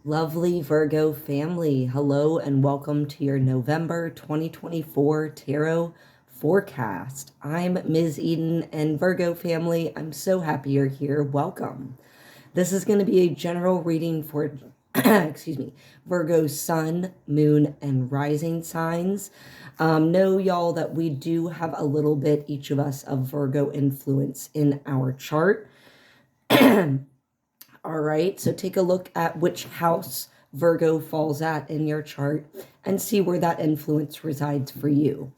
Lovely Virgo family, hello and welcome to your November 2024 tarot forecast. I'm Ms. Eden, and Virgo family, I'm so happy you're here. Welcome. This is going to be a general reading for Virgo's sun, moon, and rising signs. Know y'all that we do have a little bit, each of us, of Virgo influence in our chart. All right, so take a look at which house Virgo falls at in your chart and see where that influence resides for you.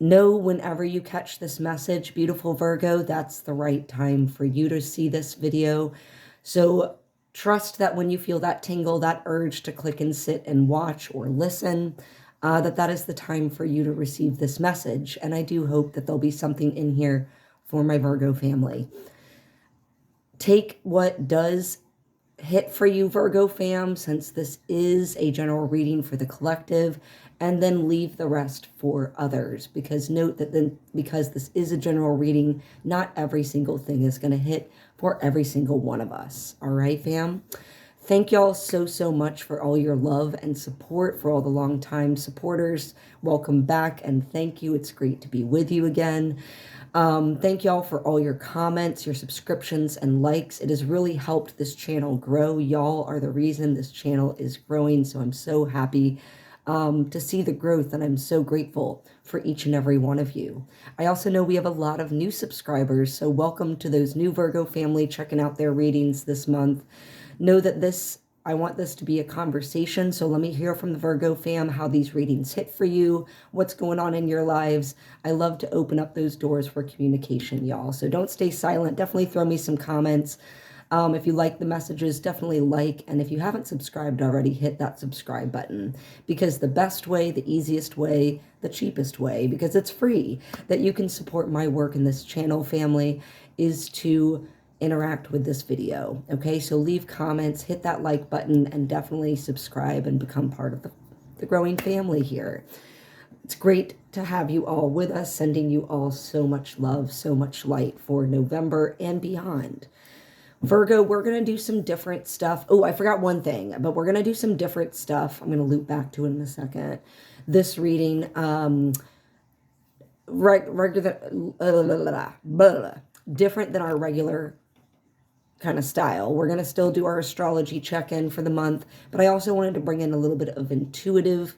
Know whenever you catch this message, beautiful Virgo, that's the right time for you to see this video. So trust that when you feel that tingle, that urge to click and sit and watch or listen, that is the time for you to receive this message. And I do hope that there'll be something in here for my Virgo family. Take what does hit for you, Virgo fam, since this is a general reading for the collective, and then leave the rest for others. Because note that because this is a general reading, not every single thing is going to hit for every single one of us. All right, fam? Thank y'all so much for all your love and support, for all the longtime supporters. Welcome back, and thank you. It's great to be with you again. Thank y'all for all your comments, your subscriptions, and likes. It has really helped this channel grow. Y'all are the reason this channel is growing, so I'm so happy to see the growth, and I'm so grateful for each and every one of you. I also know we have a lot of new subscribers, so welcome to those new Virgo family checking out their readings this month. Know that I want this to be a conversation, so let me hear from the Virgo fam how these readings hit for you, what's going on in your lives. I love to open up those doors for communication, y'all. So don't stay silent. Definitely throw me some comments. If you like the messages, definitely like. And if you haven't subscribed already, hit that subscribe button. Because the best way, the easiest way, the cheapest way, because it's free, that you can support my work in this channel, family, is to interact with this video. Okay, so leave comments, hit that like button, and definitely subscribe and become part of the growing family here. It's great to have you all with us, sending you all so much love, so much light for November and beyond. Virgo, we're going to do some different stuff. Oh, I forgot one thing, but we're going to do some different stuff. I'm going to loop back to it in a second. This reading, different than our regular kind of style. We're going to still do our astrology check-in for the month, but I also wanted to bring in a little bit of intuitive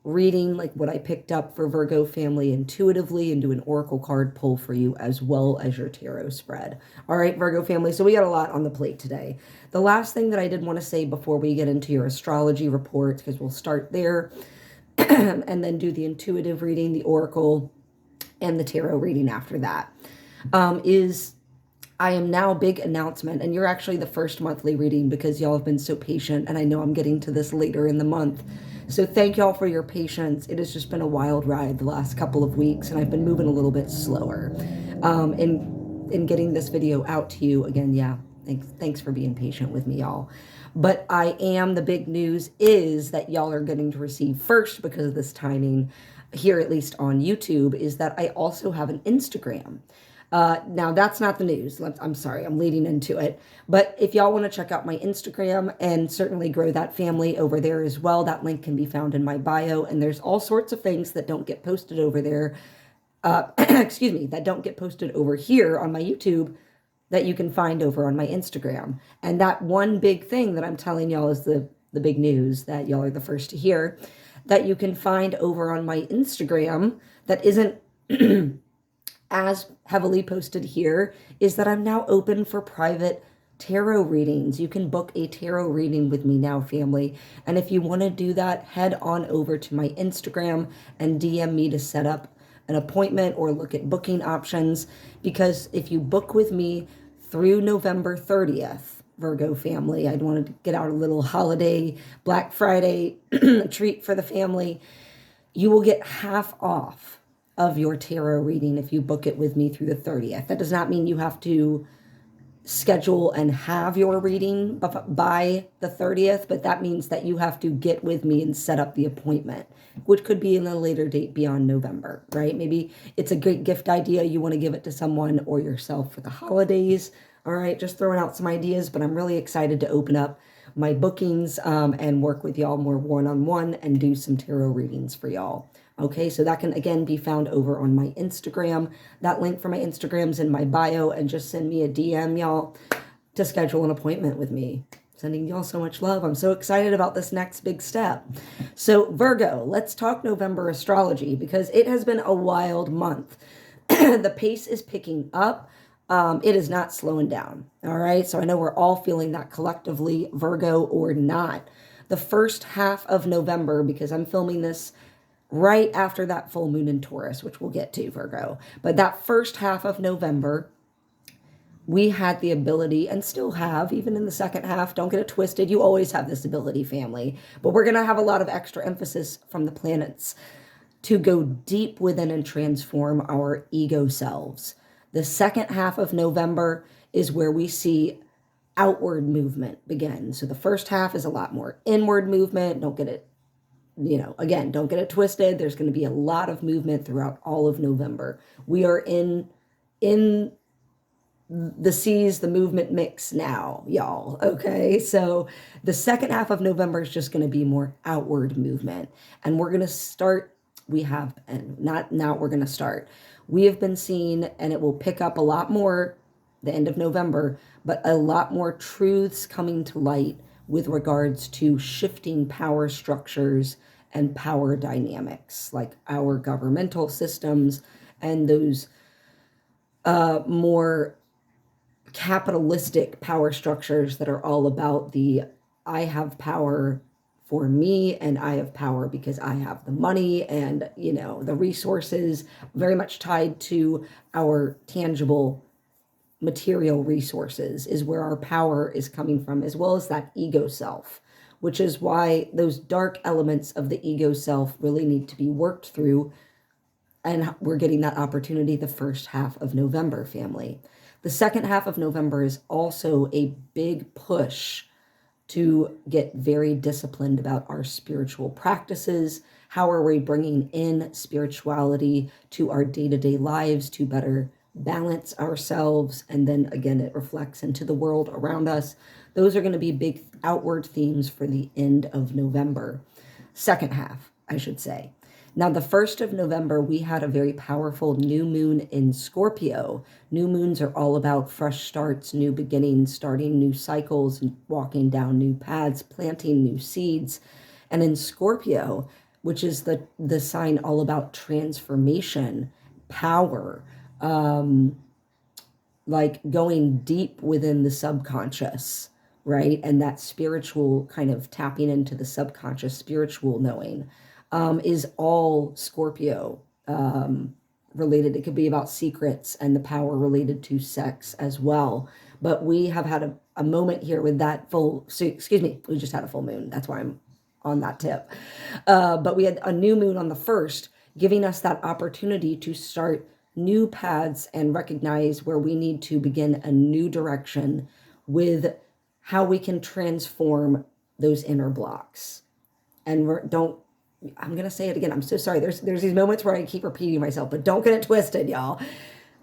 reading, like what I picked up for Virgo family intuitively, and do an oracle card pull for you as well as your tarot spread. All right, Virgo family, so we got a lot on the plate today. The last thing that I did want to say before we get into your astrology reports, because we'll start there and then do the intuitive reading, the oracle, and the tarot reading after that, is I am now, big announcement, and you're actually the first monthly reading because y'all have been so patient, and I know I'm getting to this later in the month. So thank y'all for your patience. It has just been a wild ride the last couple of weeks, and I've been moving a little bit slower in getting this video out to you. Again, yeah, thanks for being patient with me, y'all. But the big news is that y'all are getting to receive first, because of this timing here, at least on YouTube, is that I also have an Instagram. Now, that's not the news. I'm sorry, I'm leading into it. But if y'all want to check out my Instagram and certainly grow that family over there as well, that link can be found in my bio. And there's all sorts of things that don't get posted over there, that don't get posted over here on my YouTube, that you can find over on my Instagram. And that one big thing that I'm telling y'all is the big news that y'all are the first to hear, that you can find over on my Instagram that isn't as heavily posted here, is that I'm now open for private tarot readings. You can book a tarot reading with me now, family. And if you want to do that, head on over to my Instagram and DM me to set up an appointment or look at booking options. Because if you book with me through November 30th, Virgo family, I'd want to get out a little holiday, Black Friday treat for the family, you will get half off of your tarot reading if you book it with me through the 30th. That does not mean you have to schedule and have your reading by the 30th, but that means that you have to get with me and set up the appointment, which could be in a later date beyond November, right? Maybe it's a great gift idea. You want to give it to someone or yourself for the holidays. All right, just throwing out some ideas, but I'm really excited to open up my bookings and work with y'all more one-on-one and do some tarot readings for y'all. Okay, so that can again be found over on my Instagram. That link for my Instagram's in my bio, and just send me a DM, y'all, to schedule an appointment with me. Sending y'all so much love. I'm so excited about this next big step. So Virgo, let's talk November astrology, because it has been a wild month. The pace is picking up. It is not slowing down. All right. So I know we're all feeling that collectively, Virgo or not. The first half of November, because I'm filming this right after that full moon in Taurus, which we'll get to, Virgo. But that first half of November, we had the ability, and still have, even in the second half, don't get it twisted, you always have this ability, family, but we're going to have a lot of extra emphasis from the planets to go deep within and transform our ego selves. The second half of November is where we see outward movement begin. So the first half is a lot more inward movement. Don't get it, again, don't get it twisted. There's going to be a lot of movement throughout all of November. We are in the seas, the movement mix now, y'all. Okay. So the second half of November is just going to be more outward movement. And we're going to start, we have been seeing, and it will pick up a lot more the end of November, but a lot more truths coming to light with regards to shifting power structures and power dynamics, like our governmental systems and those more capitalistic power structures that are all about the I have power for me, and I have power because I have the money and the resources, very much tied to our tangible material resources is where our power is coming from, as well as that ego self, which is why those dark elements of the ego self really need to be worked through. And we're getting that opportunity the first half of November, family. The second half of November is also a big push to get very disciplined about our spiritual practices. How are we bringing in spirituality to our day-to-day lives to better balance ourselves? And then again, it reflects into the world around us. Those are going to be big outward themes for the end of November. Second half, I should say. Now, the 1st of November, we had a very powerful new moon in Scorpio. New moons are all about fresh starts, new beginnings, starting new cycles, walking down new paths, planting new seeds. And in Scorpio, which is the sign all about transformation, power, like going deep within the subconscious, right? And that spiritual kind of tapping into the subconscious, spiritual knowing. Is all Scorpio related. It could be about secrets and the power related to sex as well. But we have had a moment here with that we just had a full moon. That's why I'm on that tip. But we had a new moon on the 1st, giving us that opportunity to start new paths and recognize where we need to begin a new direction with how we can transform those inner blocks. And I'm going to say it again. I'm so sorry. There's these moments where I keep repeating myself, but don't get it twisted, y'all.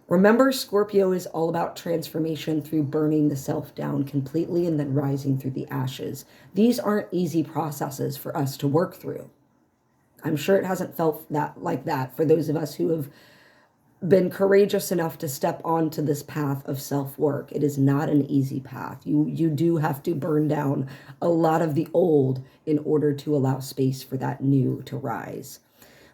Remember, Scorpio is all about transformation through burning the self down completely and then rising through the ashes. These aren't easy processes for us to work through. I'm sure it hasn't felt like that for those of us who have been courageous enough to step onto this path of self-work. It is not an easy path. You do have to burn down a lot of the old in order to allow space for that new to rise.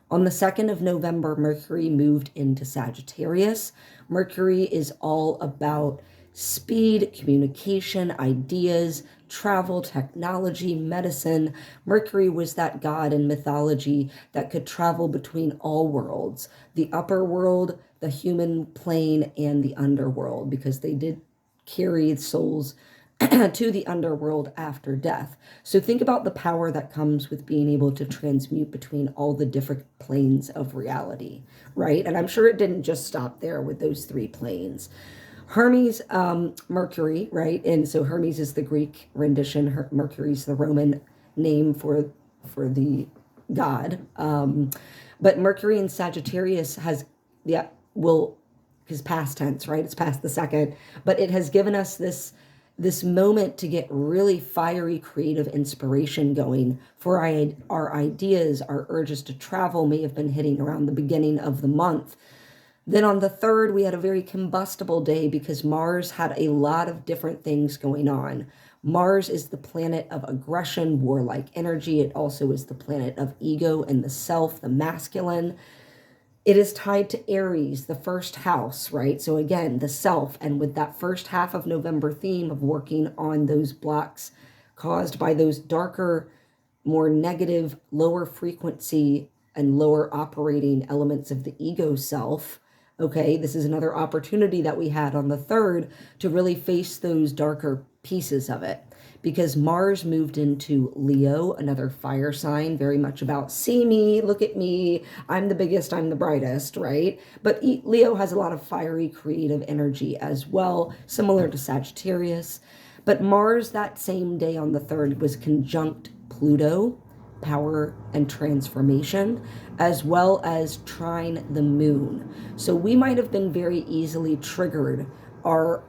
On the 2nd of November, Mercury moved into Sagittarius. Mercury is all about speed, communication, ideas, travel, technology, medicine. Mercury was that god in mythology that could travel between all worlds, the upper world, the human plane, and the underworld, because they did carry souls to the underworld after death. So think about the power that comes with being able to transmute between all the different planes of reality, right? And I'm sure it didn't just stop there with those 3 planes. Hermes, Mercury, right? And so Hermes is the Greek rendition. Mercury's the Roman name for the god. But Mercury in Sagittarius because past tense, right? It's past the 2nd, but it has given us this this moment to get really fiery creative inspiration going for our ideas. Our urges to travel may have been hitting around the beginning of the month. Then on the 3rd, we had a very combustible day because Mars had a lot of different things going on. Mars is the planet of aggression, warlike energy. It also is the planet of ego and the self, the masculine. It is tied to Aries, the first house, right? So again, the self. And with that first half of November theme of working on those blocks caused by those darker, more negative, lower frequency and lower operating elements of the ego self. Okay, this is another opportunity that we had on the 3rd to really face those darker pieces of it, because Mars moved into Leo, another fire sign, very much about see me, look at me, I'm the biggest, I'm the brightest, right? But Leo has a lot of fiery creative energy as well, similar to Sagittarius. But Mars that same day on the 3rd was conjunct Pluto, power and transformation, as well as trine the moon. So we might have been very easily triggered. Our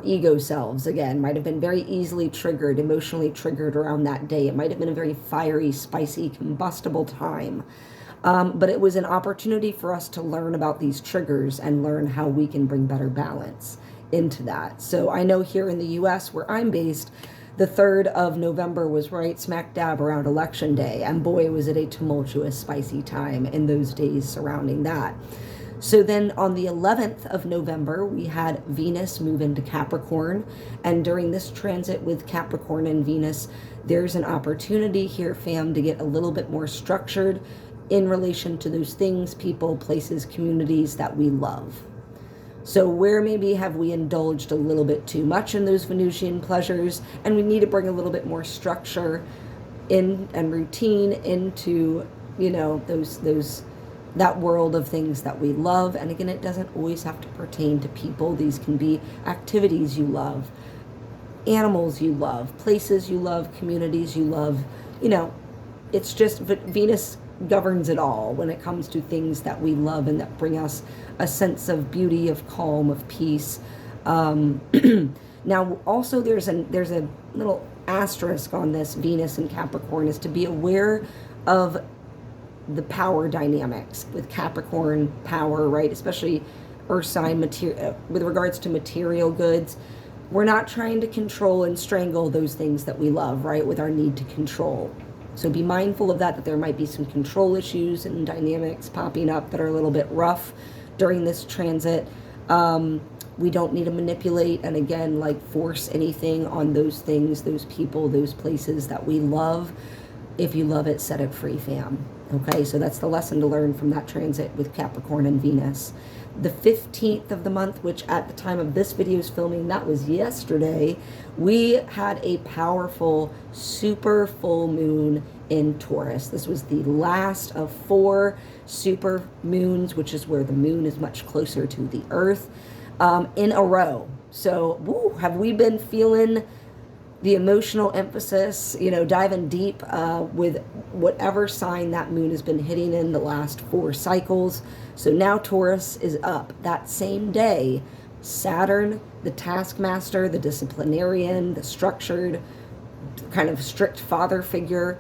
ego selves, again, might have been very easily triggered, emotionally triggered around that day. It might have been a very fiery, spicy, combustible time. But it was an opportunity for us to learn about these triggers and learn how we can bring better balance into that. So I know here in the US, where I'm based, the 3rd of November was right smack dab around Election Day. And boy, was it a tumultuous, spicy time in those days surrounding that. So then on the 11th of November, we had Venus move into Capricorn. And during this transit with Capricorn and Venus, there's an opportunity here, fam, to get a little bit more structured in relation to those things, people, places, communities that we love. So where maybe have we indulged a little bit too much in those Venusian pleasures, and we need to bring a little bit more structure in and routine into, you know, that world of things that we love. And again, it doesn't always have to pertain to people. These can be activities you love, animals you love, places you love, communities you love. You know, it's just Venus governs it all when it comes to things that we love and that bring us a sense of beauty, of calm, of peace. Now, also there's a little asterisk on this Venus and Capricorn, is to be aware of the power dynamics with Capricorn power, right? Especially earth sign material, with regards to material goods. We're not trying to control and strangle those things that we love, right? With our need to control. So be mindful of that there might be some control issues and dynamics popping up that are a little bit rough during this transit. We don't need to manipulate and again, like force anything on those things, those people, those places that we love. If you love it, set it free, fam. Okay, so that's the lesson to learn from that transit with Capricorn and Venus. The 15th of the month, which at the time of this video's filming, that was yesterday, we had a powerful super full moon in Taurus. This was the last of 4 super moons, which is where the moon is much closer to the earth, in a row. So, have we been feeling the emotional emphasis, you know, diving deep with whatever sign that moon has been hitting in the last 4 cycles. So now Taurus is up. That same day, Saturn, the taskmaster, the disciplinarian, the structured, kind of strict father figure,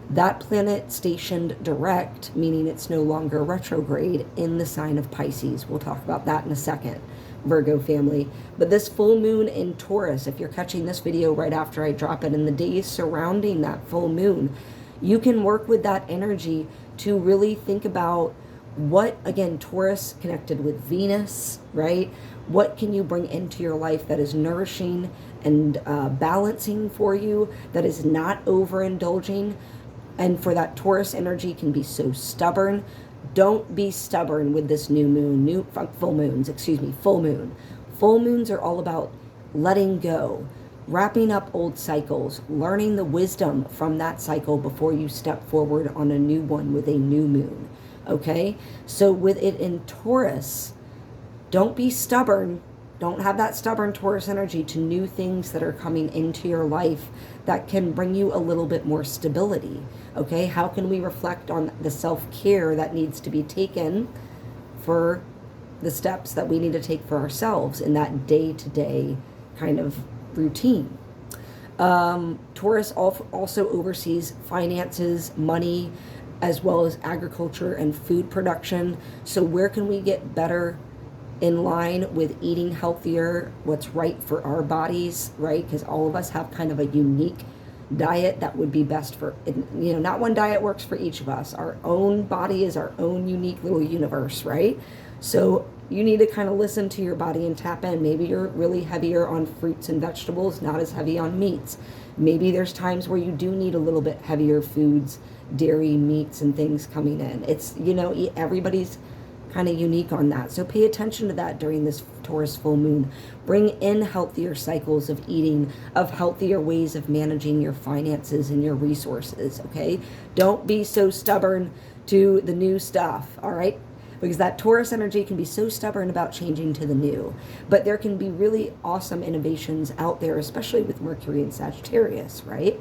that planet stationed direct, meaning it's no longer retrograde, in the sign of Pisces. We'll talk about that in a second, Virgo family. But this full moon in Taurus, if you're catching this video right after I drop it, in the days surrounding that full moon, you can work with that energy to really think about what, again, Taurus connected with Venus, right? What can you bring into your life that is nourishing and balancing for you, that is not overindulging? And for that Taurus energy can be so stubborn. Don't be stubborn with this new moon, full moons. Full moons are all about letting go, wrapping up old cycles, learning the wisdom from that cycle before you step forward on a new one with a new moon. Okay? So with it in Taurus, don't be stubborn. Don't have that stubborn Taurus energy to new things that are coming into your life that can bring you a little bit more stability. Okay, how can we reflect on the self-care that needs to be taken for the steps that we need to take for ourselves in that day-to-day kind of routine. Taurus also oversees finances, money, as well as agriculture and food production. So where can we get better in line with eating healthier, what's right for our bodies, right? Because all of us have kind of a unique diet that would be best for, not one diet works for each of us. Our own body is our own unique little universe, right? So you need to kind of listen to your body and tap in. Maybe you're really heavier on fruits and vegetables, not as heavy on meats. Maybe there's times where you do need a little bit heavier foods, dairy, meats, and things coming in. It's, everybody's kind of unique on that. So pay attention to that during this Taurus full moon. Bring in healthier cycles of eating, of healthier ways of managing your finances and your resources, okay? Don't be so stubborn to the new stuff, all right? Because that Taurus energy can be so stubborn about changing to the new. But there can be really awesome innovations out there, especially with Mercury and Sagittarius, right?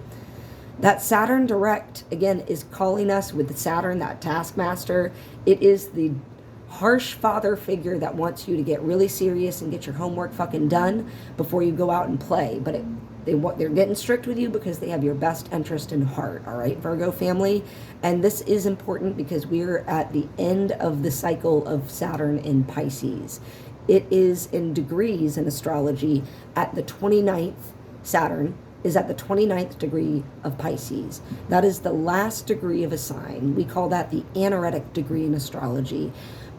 That Saturn direct, again, is calling us with the Saturn, that taskmaster. It is the harsh father figure that wants you to get really serious and get your homework fucking done before you go out and play. But they're getting strict with you because they have your best interest in heart, all right, Virgo family? And this is important because we're at the end of the cycle of Saturn in Pisces. It is in degrees in astrology at the 29th. Saturn is at the 29th degree of Pisces. That is the last degree of a sign. We call that the anaretic degree in astrology.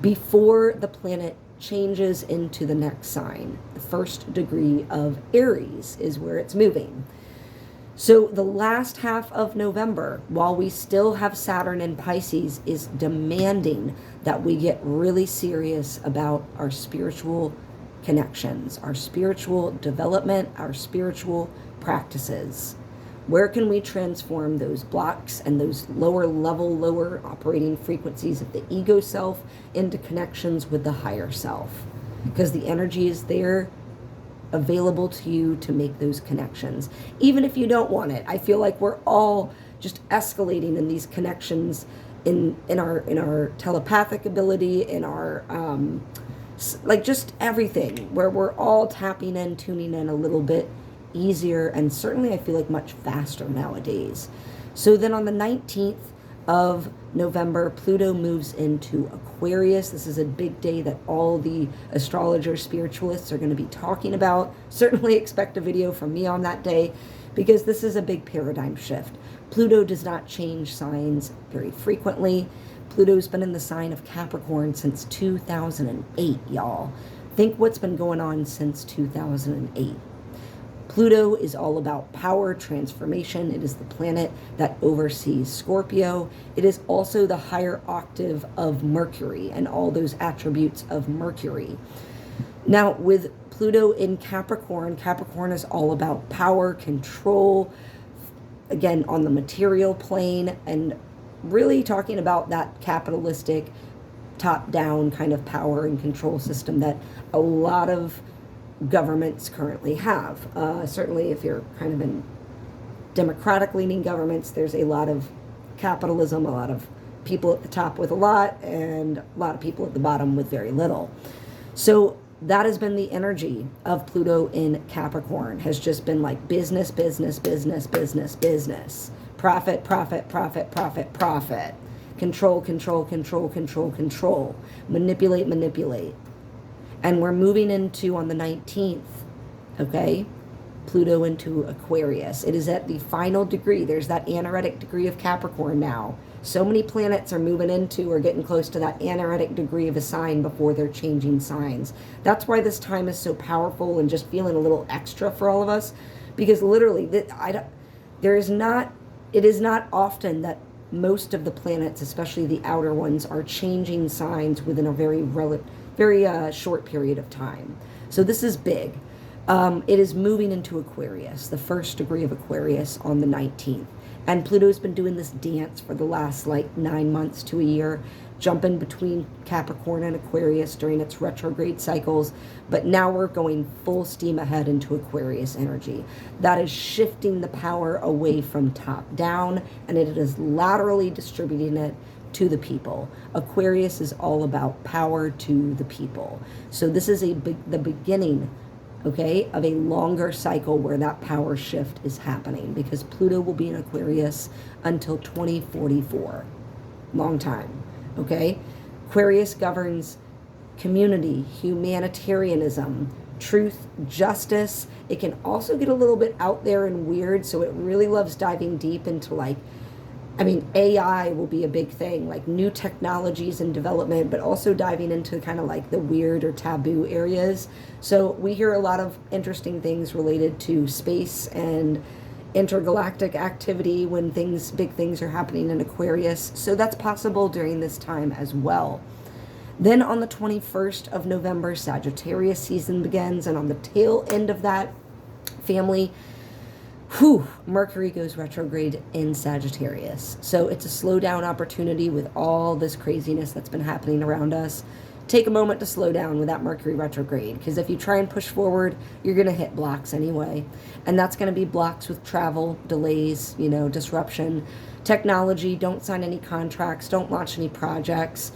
Before the planet changes into the next sign, the first degree of Aries is where it's moving. So the last half of November, while we still have Saturn in Pisces, is demanding that we get really serious about our spiritual connections, our spiritual development, our spiritual practices. Where can we transform those blocks and those lower level, lower operating frequencies of the ego self into connections with the higher self? Because the energy is there, available to you to make those connections. Even if you don't want it, I feel like we're all just escalating in these connections in our telepathic ability, in our like just everything, where we're all tapping in, tuning in a little bit easier, and certainly I feel like much faster nowadays. So then on the 19th of November, Pluto moves into Aquarius. This is a big day that all the astrologers, spiritualists are going to be talking about. Certainly expect a video from me on that day, because this is a big paradigm shift. Pluto does not change signs very frequently. Pluto's been in the sign of Capricorn since 2008, y'all. Think what's been going on since 2008. Pluto is all about power, transformation. It is the planet that oversees Scorpio. It is also the higher octave of Mercury and all those attributes of Mercury. Now, with Pluto in Capricorn, Capricorn is all about power, control, again, on the material plane, and really talking about that capitalistic, top-down kind of power and control system that a lot of governments currently have. Certainly if you're kind of in democratic leaning governments, there's a lot of capitalism, a lot of people at the top with a lot, and a lot of people at the bottom with very little. So that has been the energy of Pluto in Capricorn, has just been like business, business, business, business, business. Profit, profit, profit, profit, profit. Control, control, control, control, control. Manipulate, manipulate. And we're moving into, on the 19th, okay, Pluto into Aquarius. It is at the final degree. There's that anaretic degree of Capricorn now. So many planets are moving into or getting close to that anaretic degree of a sign before they're changing signs. That's why this time is so powerful and just feeling a little extra for all of us. Because literally, it is not often that most of the planets, especially the outer ones, are changing signs within a very short period of time. So this is big. It is moving into Aquarius, the first degree of Aquarius, on the 19th. And Pluto's been doing this dance for the last 9 months to a year, jumping between Capricorn and Aquarius during its retrograde cycles. But now we're going full steam ahead into Aquarius energy. That is shifting the power away from top down, and it is laterally distributing it to the people. Aquarius is all about power to the people. So this is the beginning okay, of a longer cycle where that power shift is happening, because Pluto will be in Aquarius until 2044. Long time, okay? Aquarius governs community, humanitarianism, truth, justice. It can also get a little bit out there and weird, so it really loves diving deep into, like, I mean, AI will be a big thing, like new technologies and development, but also diving into kind of like the weird or taboo areas. So we hear a lot of interesting things related to space and intergalactic activity when big things are happening in Aquarius. So that's possible during this time as well. Then on the 21st of November, Sagittarius season begins, and on the tail end of that, family, Mercury goes retrograde in Sagittarius. So it's a slow down opportunity with all this craziness that's been happening around us. Take a moment to slow down with that Mercury retrograde, because if you try and push forward, you're going to hit blocks anyway. And that's going to be blocks with travel, delays, disruption, technology. Don't sign any contracts. Don't launch any projects.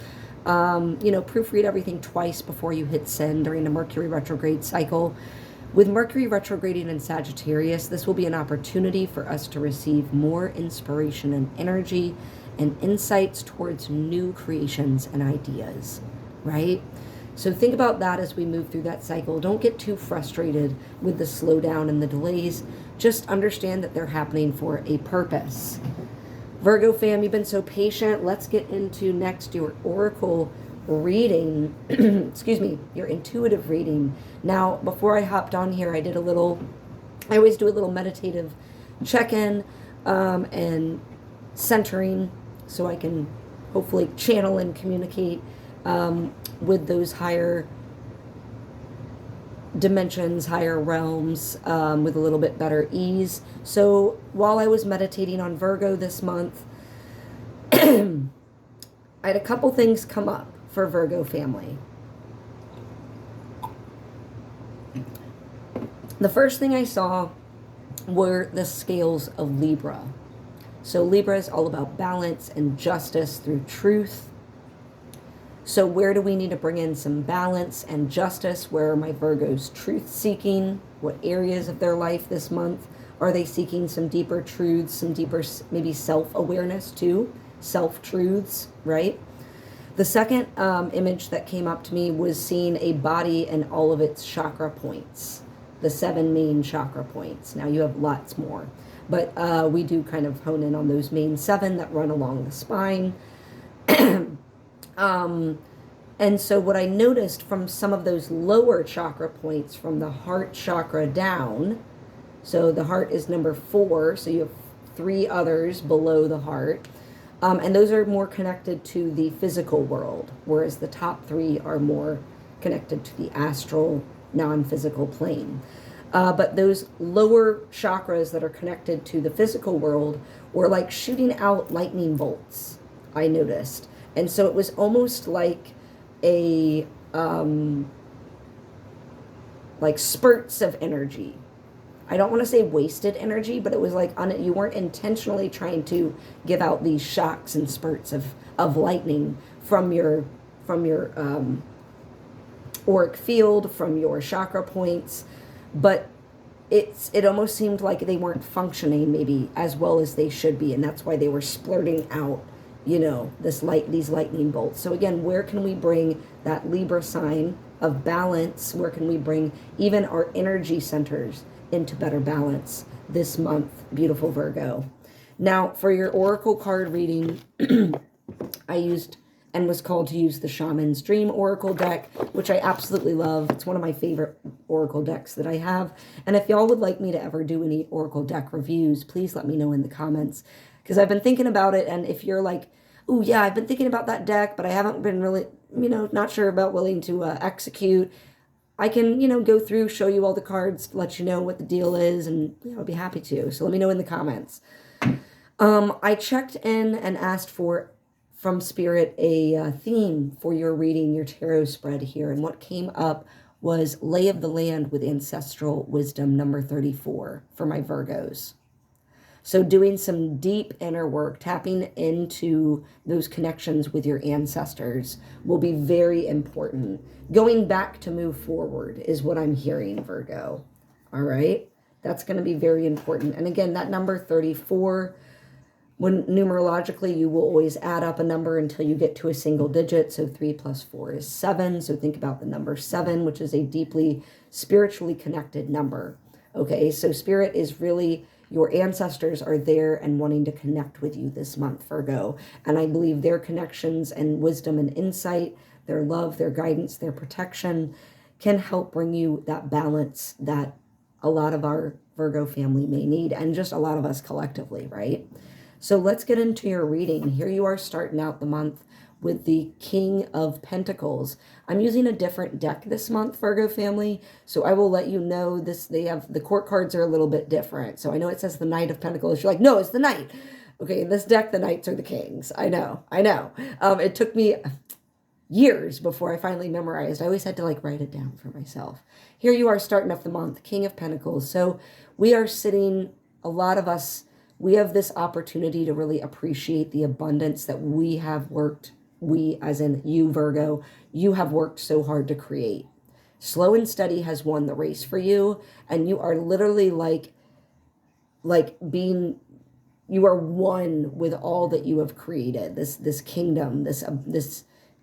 Proofread everything twice before you hit send during the Mercury retrograde cycle. With Mercury retrograding in Sagittarius, this will be an opportunity for us to receive more inspiration and energy and insights towards new creations and ideas, right? So think about that as we move through that cycle. Don't get too frustrated with the slowdown and the delays. Just understand that they're happening for a purpose. Virgo fam, you've been so patient. Let's get into next your oracle reading, excuse me, your intuitive reading. Now, before I hopped on here, I always do a little meditative check-in and centering, so I can hopefully channel and communicate with those higher dimensions, higher realms, with a little bit better ease. So while I was meditating on Virgo this month, I had a couple things come up for Virgo family. The first thing I saw were the scales of Libra. So Libra is all about balance and justice through truth. So where do we need to bring in some balance and justice? Where are my Virgos truth seeking? What areas of their life this month are they seeking some deeper truths, some deeper maybe self-awareness too? Self-truths, right? The second image that came up to me was seeing a body and all of its chakra points, the 7 main chakra points. Now you have lots more, but we do kind of hone in on those main 7 that run along the spine. And so what I noticed from some of those lower chakra points, from the heart chakra down, so the heart is number 4, so you have 3 others below the heart. And those are more connected to the physical world, whereas the top 3 are more connected to the astral, non-physical plane. But those lower chakras that are connected to the physical world were like shooting out lightning bolts, I noticed. And so it was almost like like spurts of energy. I don't want to say wasted energy, but it was like you weren't intentionally trying to give out these shocks and spurts of lightning from your auric field, from your chakra points, but it almost seemed like they weren't functioning maybe as well as they should be, and that's why they were splurting out, these lightning bolts. So again, where can we bring that Libra sign of balance? Where can we bring even our energy centers into better balance this month, beautiful Virgo? Now, for your oracle card reading, I used and was called to use the Shaman's Dream Oracle deck, which I absolutely love. It's one of my favorite oracle decks that I have. And if y'all would like me to ever do any oracle deck reviews, please let me know in the comments, because I've been thinking about it. And if you're like, oh yeah, I've been thinking about that deck, but I haven't been really, not sure about willing to execute, I can, go through, show you all the cards, let you know what the deal is, and I'll be happy to. So let me know in the comments. I checked in and asked from Spirit a theme for your reading, your tarot spread here, and what came up was Lay of the Land with Ancestral Wisdom number 34 for my Virgos. So doing some deep inner work, tapping into those connections with your ancestors will be very important. Going back to move forward is what I'm hearing, Virgo. All right. That's going to be very important. And again, that number 34, when numerologically, you will always add up a number until you get to a single digit. So 3 plus 4 is 7. So think about the number 7, which is a deeply spiritually connected number. Okay, so spirit is really, your ancestors are there and wanting to connect with you this month, Virgo. And I believe their connections and wisdom and insight, their love, their guidance, their protection can help bring you that balance that a lot of our Virgo family may need, and just a lot of us collectively, right? So let's get into your reading. Here you are starting out the month with the King of Pentacles. I'm using a different deck this month, Virgo family, so I will let you know this. They have, the court cards are a little bit different. So I know it says the Knight of Pentacles. You're like, no, it's the Knight. Okay, in this deck, the Knights are the Kings. I know. It took me years before I finally memorized. I always had to like write it down for myself. Here you are starting off the month, King of Pentacles. So we are sitting, a lot of us, we have this opportunity to really appreciate the abundance that we have worked, we as in you, Virgo, you have worked so hard to create. Slow and steady has won the race for you, and you are literally like being, you are one with all that you have created. This kingdom, this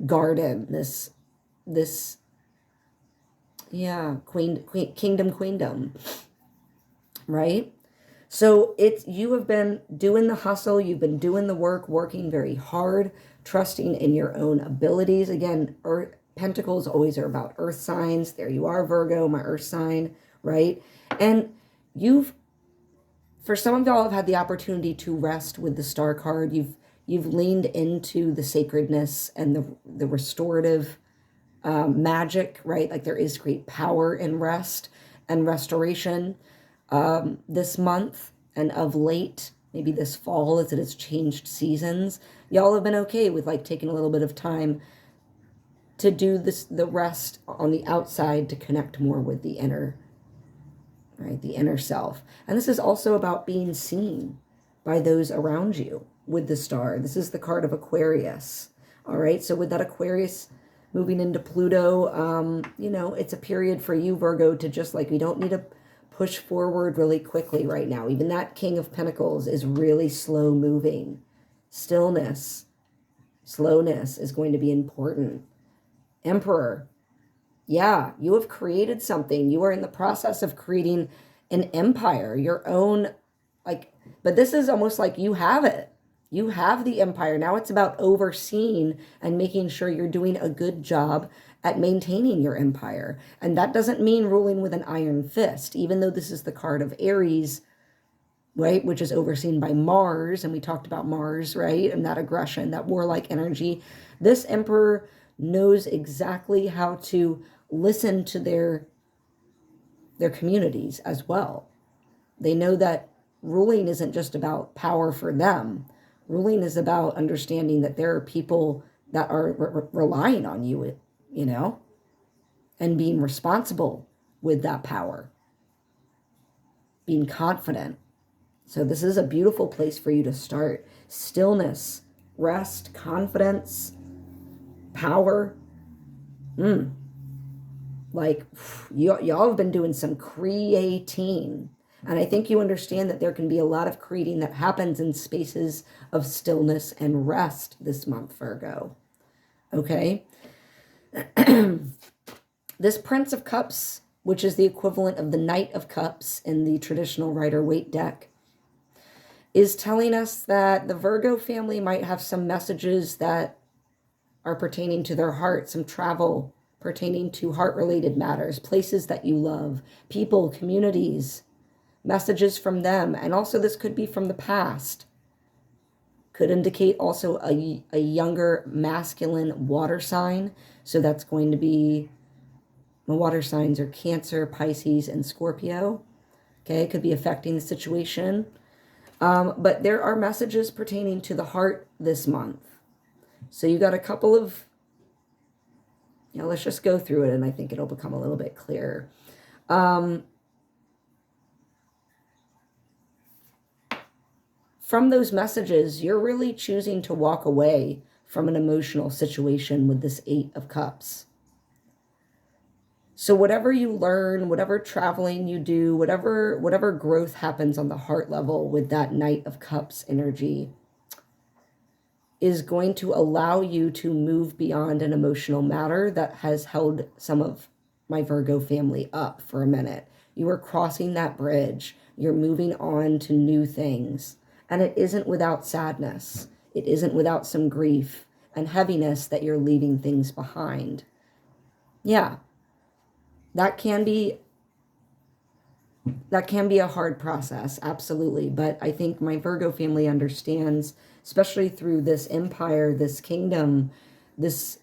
garden, this queendom, right? So it's, you have been doing the hustle, you've been doing the work, working very hard, trusting in your own abilities. Again, Pentacles always are about earth signs. There you are, Virgo, my earth sign, right? And for some of y'all have had the opportunity to rest with the Star card. You've leaned into the sacredness and the restorative magic, right? Like there is great power in rest and restoration this month, and of late, maybe this fall as it has changed seasons. Y'all have been okay with like taking a little bit of time to do the rest on the outside to connect more with the inner, right? The inner self. And this is also about being seen by those around you with the star. This is the card of Aquarius. All right. So with that Aquarius moving into Pluto, it's a period for you, Virgo, to just like, we don't need to push forward really quickly right now. Even that King of Pentacles is really slow moving. Stillness, slowness is going to be important. Emperor. Yeah, you have created something. You are in the process of creating an empire, your own, but this is almost like you have it. You have the empire. Now it's about overseeing and making sure you're doing a good job at maintaining your empire. And that doesn't mean ruling with an iron fist, even though this is the card of Aries, right, which is overseen by Mars. And we talked about Mars, right, and that aggression, that warlike energy. This emperor knows exactly how to listen to their communities as well. They know that ruling isn't just about power for them. Ruling is about understanding that there are people that are relying on you, and being responsible with that power, being confident. So this is a beautiful place for you to start. Stillness, rest, confidence, power. Like y'all have been doing some creating. And I think you understand that there can be a lot of creating that happens in spaces of stillness and rest this month, Virgo. Okay? This Prince of Cups, which is the equivalent of the Knight of Cups in the traditional Rider-Waite deck, is telling us that the Virgo family might have some messages that are pertaining to their heart, some travel pertaining to heart-related matters, places that you love, people, communities, messages from them. And also this could be from the past. Could indicate also a younger masculine water sign. So that's going to be, the water signs are Cancer, Pisces, and Scorpio. Okay, it could be affecting the situation. But there are messages pertaining to the heart this month. So you got a couple of, let's just go through it and I think it'll become a little bit clearer. from those messages, you're really choosing to walk away from an emotional situation with this 8 of Cups. So whatever you learn, whatever traveling you do, whatever growth happens on the heart level with that Knight of Cups energy is going to allow you to move beyond an emotional matter that has held some of my Virgo family up for a minute. You are crossing that bridge. You're moving on to new things. And it isn't without sadness. It isn't without some grief and heaviness that you're leaving things behind. Yeah, that can be a hard process, absolutely. But I think my Virgo family understands, especially through this empire, this kingdom, this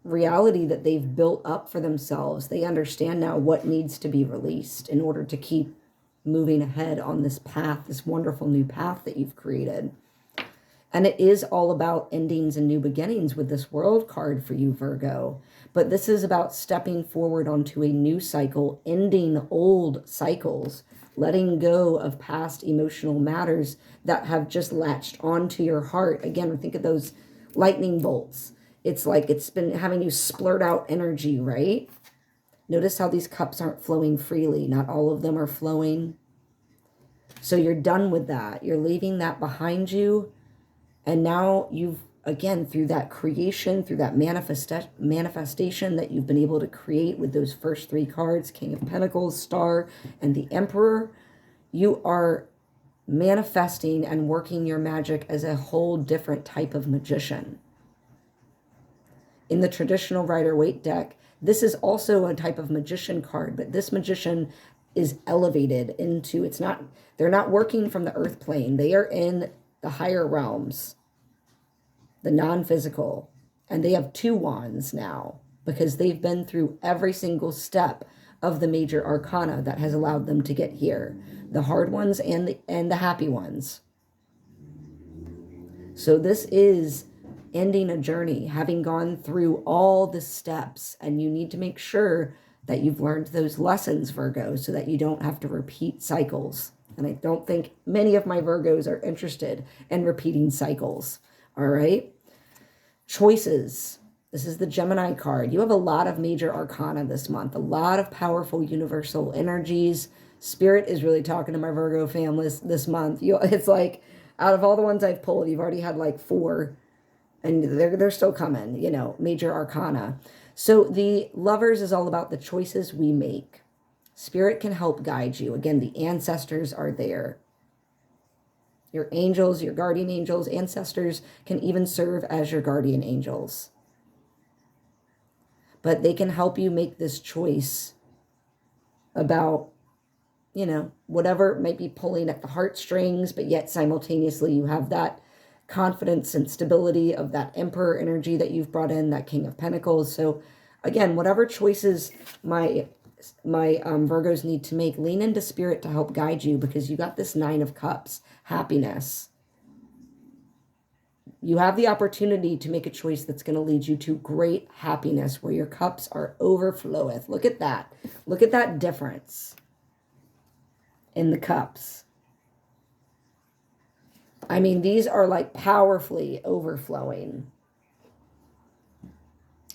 reality that they've built up for themselves. They understand now what needs to be released in order to keep moving ahead on this path, this wonderful new path that you've created. And it is all about endings and new beginnings with this World card for you, Virgo. But this is about stepping forward onto a new cycle, ending old cycles, letting go of past emotional matters that have just latched onto your heart. Again, think of those lightning bolts. It's like it's been having you splurt out energy, right? Notice how these cups aren't flowing freely. Not all of them are flowing. So you're done with that. You're leaving that behind you. And now you've, again, through that creation, through that manifestation that you've been able to create with those first 3 cards, King of Pentacles, Star, and the Emperor, you are manifesting and working your magic as a whole different type of magician. In the traditional Rider-Waite deck, this is also a type of magician card, but this magician is elevated into, they're not working from the earth plane. They are in the higher realms, the non-physical, and they have 2 wands now because they've been through every single step of the major arcana that has allowed them to get here, the hard ones and the happy ones. So this is ending a journey, having gone through all the steps, and you need to make sure that you've learned those lessons, Virgo, so that you don't have to repeat cycles. And I don't think many of my Virgos are interested in repeating cycles. All right. Choices. This is the Gemini card. You have a lot of major arcana this month, a lot of powerful universal energies. Spirit is really talking to my Virgo families this month. It's like out of all the ones I've pulled, you've already had like 4, and they're still coming, major arcana. So the Lovers is all about the choices we make. Spirit can help guide you. Again, the ancestors are there. Your angels, your guardian angels, ancestors can even serve as your guardian angels. But they can help you make this choice about, whatever might be pulling at the heartstrings, but yet simultaneously you have that confidence and stability of that Emperor energy that you've brought in, that King of Pentacles. So again, whatever choices my Virgos need to make, lean into Spirit to help guide you, because you got this 9 of Cups, happiness. You have the opportunity to make a choice that's going to lead you to great happiness, where your cups are overfloweth. Look at that. Look at that difference in the cups. I mean, these are like powerfully overflowing.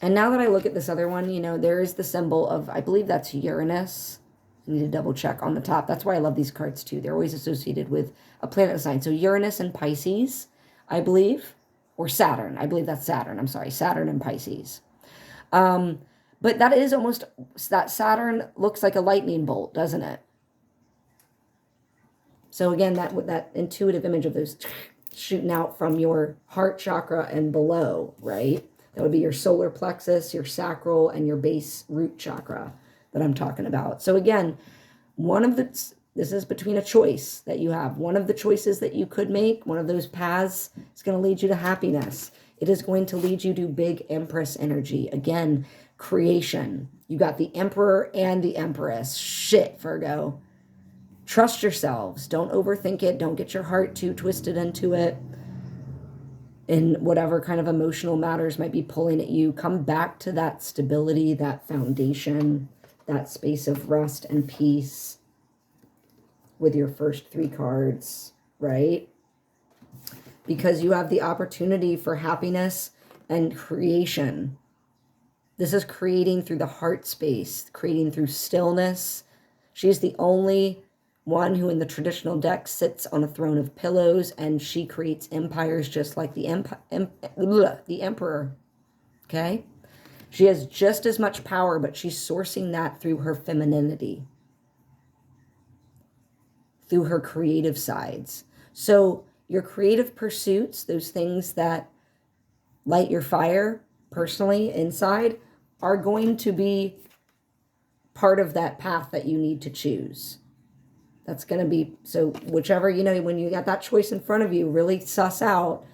And now that I look at this other one, there is the symbol of, I believe that's Uranus. I need to double check on the top. That's why I love these cards too. They're always associated with a planet sign. So Uranus and Pisces, I believe, or Saturn. I believe that's Saturn. I'm sorry, Saturn and Pisces. But that is almost, that Saturn looks like a lightning bolt, doesn't it? So again, that intuitive image of those shooting out from your heart chakra and below, right? That would be your solar plexus, your sacral, and your base root chakra that I'm talking about. So again, this is between a choice that you have. One of the choices that you could make, one of those paths, is going to lead you to happiness. It is going to lead you to big Empress energy. Again, creation. You got the Emperor and the Empress. Shit, Virgo. Trust yourselves. Don't overthink it. Don't get your heart too twisted into it. In whatever kind of emotional matters might be pulling at you, come back to that stability, that foundation, that space of rest and peace. with your first 3 cards, right? Because you have the opportunity for happiness and creation. This is creating through the heart space, creating through stillness. She's the only one who in the traditional deck sits on a throne of pillows, and she creates empires just like the emperor, okay? She has just as much power, but she's sourcing that through her femininity, through her creative sides. So your creative pursuits, those things that light your fire personally inside, are going to be part of that path that you need to choose. That's going to be, so whichever, you know, when you got that choice in front of you, really suss out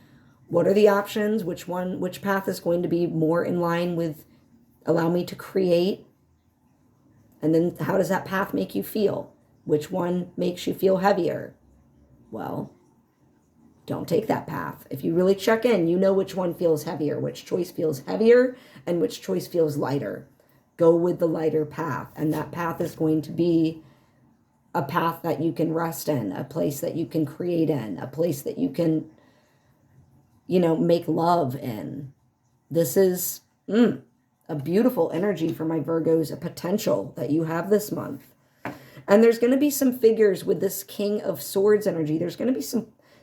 what are the options, which path is going to be more in line with allow me to create, and then how does that path make you feel? Which one makes you feel heavier? Well, don't take that path. If you really check in, you know which one feels heavier, which choice feels heavier, and which choice feels lighter. Go with the lighter path, and that path is going to be a path that you can rest in, a place that you can create in, a place that you can, you know, make love in. This is a beautiful energy for my Virgos, a potential that you have this month. And there's going to be some figures with this King of Swords energy. There's going to be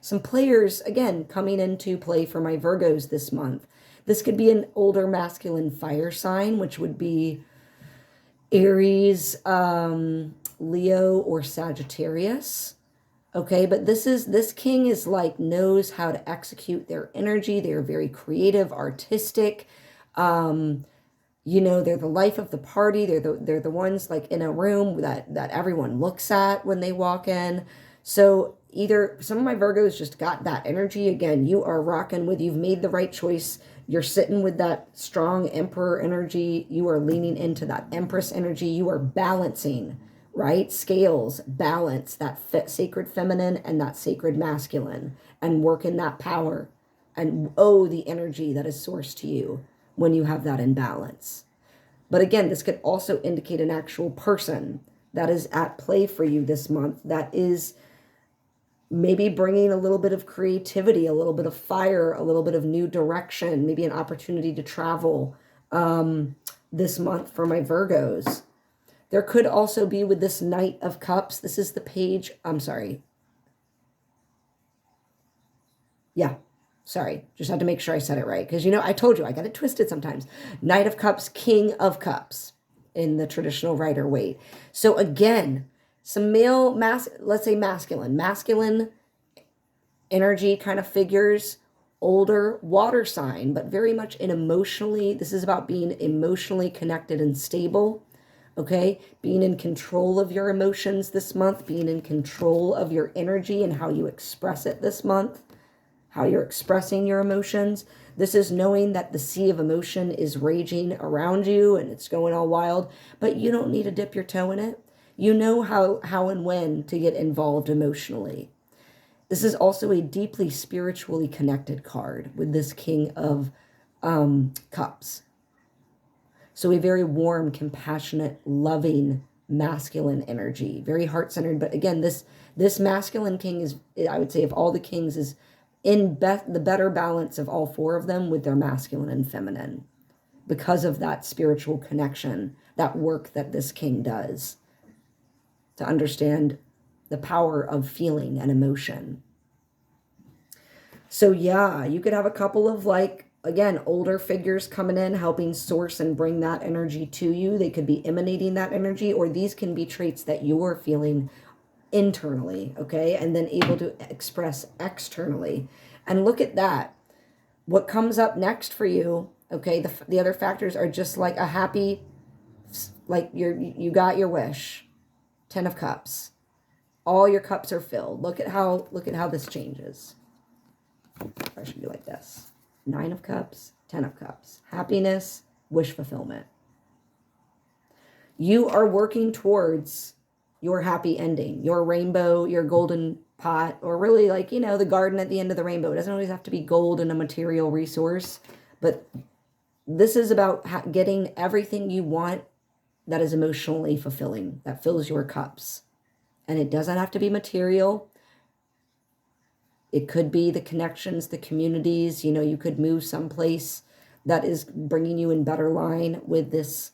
some players, again, coming into play for my Virgos this month. This could be an older masculine fire sign, which would be Aries, Leo, or Sagittarius. Okay, but this king is like, knows how to execute their energy. They're very creative, artistic. You know, they're the life of the party. They're the ones like in a room that everyone looks at when they walk in. So either some of my Virgos just got that energy. Again, you are rocking with, you've made the right choice. You're sitting with that strong emperor energy. You are leaning into that empress energy. You are balancing, right? Scales, balance that sacred feminine and that sacred masculine, and work in that power and the energy that is sourced to you when you have that in balance. But again, this could also indicate an actual person that is at play for you this month, that is maybe bringing a little bit of creativity, a little bit of fire, a little bit of new direction, maybe an opportunity to travel this month for my Virgos. There could also be with this Knight of Cups. This is the page. I'm sorry. Yeah. Sorry. Just had to make sure I said it right. Because, you know, I told you I got it twisted sometimes. Knight of Cups, King of Cups in the traditional Rider-Waite. So again, some male, let's say masculine energy kind of figures, older water sign, but very much this is about being emotionally connected and stable. Okay, being in control of your emotions this month, being in control of your energy and how you express it this month, how you're expressing your emotions. This is knowing that the sea of emotion is raging around you and it's going all wild, but you don't need to dip your toe in it. You know how and when to get involved emotionally. This is also a deeply spiritually connected card with this King of Cups. So a very warm, compassionate, loving, masculine energy, very heart-centered. But again, this masculine king is, I would say, of all the kings, is in the better balance of all 4 of them with their masculine and feminine, because of that spiritual connection, that work that this king does to understand the power of feeling and emotion. So yeah, you could have a couple of, like, again, older figures coming in, helping source and bring that energy to you. They could be emanating that energy, or these can be traits that you're feeling internally, okay, and then able to express externally. And look at that. What comes up next for you, okay, the other factors are just like a happy, like you got your wish. 10 of Cups. All your cups are filled. Look at how this changes. I should be like this. 9 of Cups, 10 of Cups. Happiness, wish fulfillment. You are working towards your happy ending, your rainbow, your golden pot, or really, like, you know, the garden at the end of the rainbow. It doesn't always have to be gold and a material resource, but this is about getting everything you want that is emotionally fulfilling, that fills your cups. And it doesn't have to be material. It could be the connections, the communities. You know, you could move someplace that is bringing you in better line with this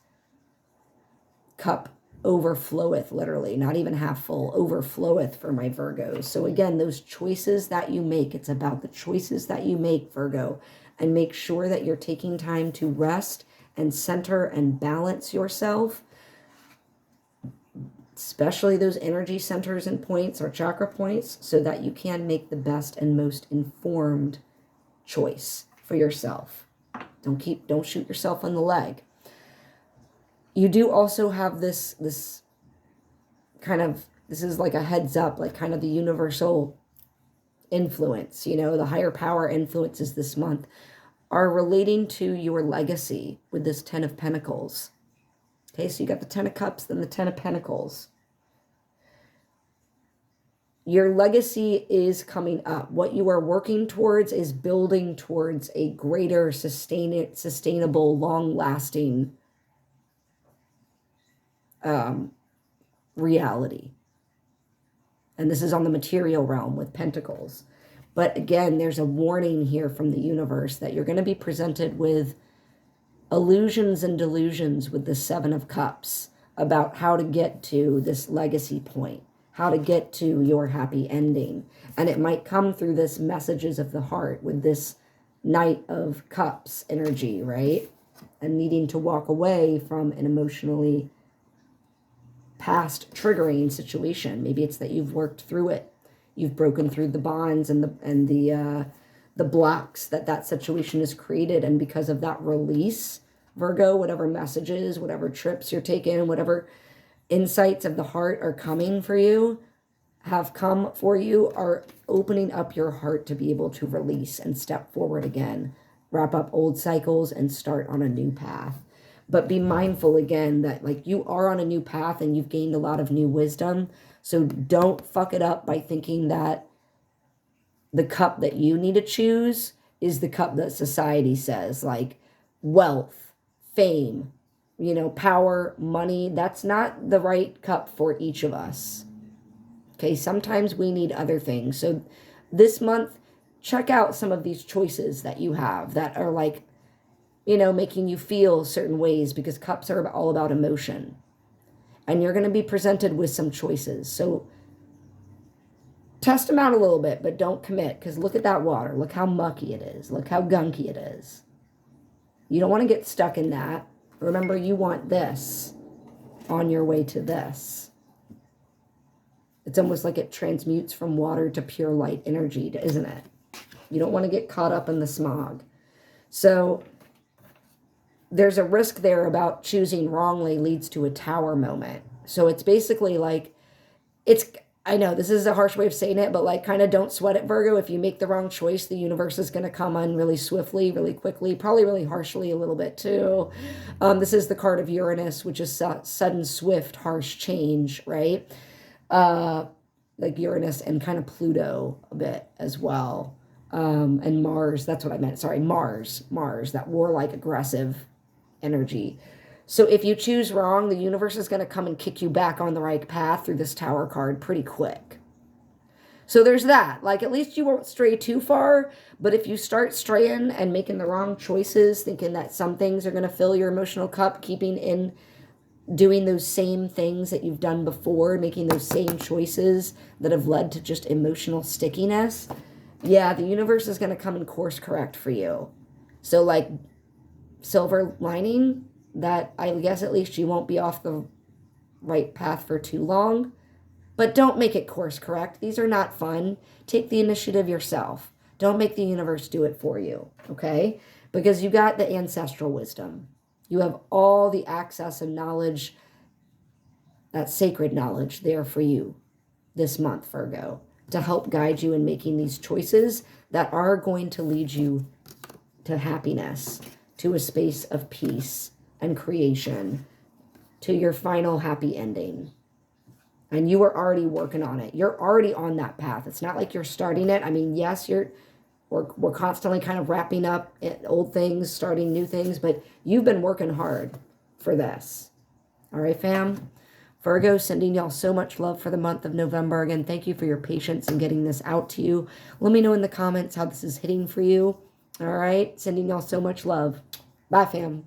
cup overfloweth, literally, not even half full, overfloweth for my Virgos. So again, those choices that you make, it's about the choices that you make, Virgo, and make sure that you're taking time to rest and center and balance yourself, especially those energy centers and points or chakra points, so that you can make the best and most informed choice for yourself. Don't shoot yourself in the leg. You do also have this kind of, this is like a heads up, like kind of the universal influence, you know, the higher power influences this month are relating to your legacy with this 10 of Pentacles. Okay, so you got the 10 of Cups, then the 10 of Pentacles. Your legacy is coming up. What you are working towards is building towards a greater, sustainable, long-lasting reality. And this is on the material realm with Pentacles. But again, there's a warning here from the universe that you're going to be presented with illusions and delusions with the 7 of Cups about how to get to this legacy point, how to get to your happy ending. And it might come through this messages of the heart with this Knight of Cups energy, right? And needing to walk away from an emotionally past triggering situation. Maybe it's that you've worked through it. You've broken through the bonds and the blocks that situation has created. And because of that release, Virgo, whatever messages, whatever trips you're taking, whatever insights of the heart are coming for you, have come for you, are opening up your heart to be able to release and step forward again, wrap up old cycles and start on a new path. But be mindful again that like you are on a new path and you've gained a lot of new wisdom. So don't fuck it up by thinking that the cup that you need to choose is the cup that society says, like wealth, fame, you know, power, money. That's not the right cup for each of us. Okay, sometimes we need other things. So this month, check out some of these choices that you have that are like, you know, making you feel certain ways, because cups are all about emotion. And you're going to be presented with some choices. So test them out a little bit, but don't commit, because look at that water. Look how mucky it is. Look how gunky it is. You don't want to get stuck in that. Remember, you want this on your way to this. It's almost like it transmutes from water to pure light energy, isn't it? You don't want to get caught up in the smog. So there's a risk there about choosing wrongly leads to a tower moment. So it's basically like, I know this is a harsh way of saying it, but like kind of don't sweat it, Virgo. If you make the wrong choice, the universe is going to come on really swiftly, really quickly, probably really harshly a little bit too. This is the card of Uranus, which is sudden, swift, harsh change, right? Like Uranus and kind of Pluto a bit as well. And Mars, that's what I meant. Sorry, Mars, that warlike, aggressive energy. So if you choose wrong, the universe is going to come and kick you back on the right path through this Tower card pretty quick. So there's that. Like, at least you won't stray too far. But if you start straying and making the wrong choices, thinking that some things are going to fill your emotional cup, keeping in doing those same things that you've done before, making those same choices that have led to just emotional stickiness, yeah, the universe is going to come and course correct for you. So like silver lining, that I guess at least you won't be off the right path for too long. But don't make it course correct. These are not fun. Take the initiative yourself. Don't make the universe do it for you, okay? Because you got the ancestral wisdom. You have all the access and knowledge, that sacred knowledge there for you this month, Virgo, to help guide you in making these choices that are going to lead you to happiness, to a space of peace and creation, to your final happy ending. And you are already working on it. You're already on that path. It's not like you're starting it. I mean, yes, we're constantly kind of wrapping up old things, starting new things, but you've been working hard for this. All right, fam? Virgo, sending y'all so much love for the month of November. Again, thank you for your patience in getting this out to you. Let me know in the comments how this is hitting for you. All right, sending y'all so much love. Bye, fam.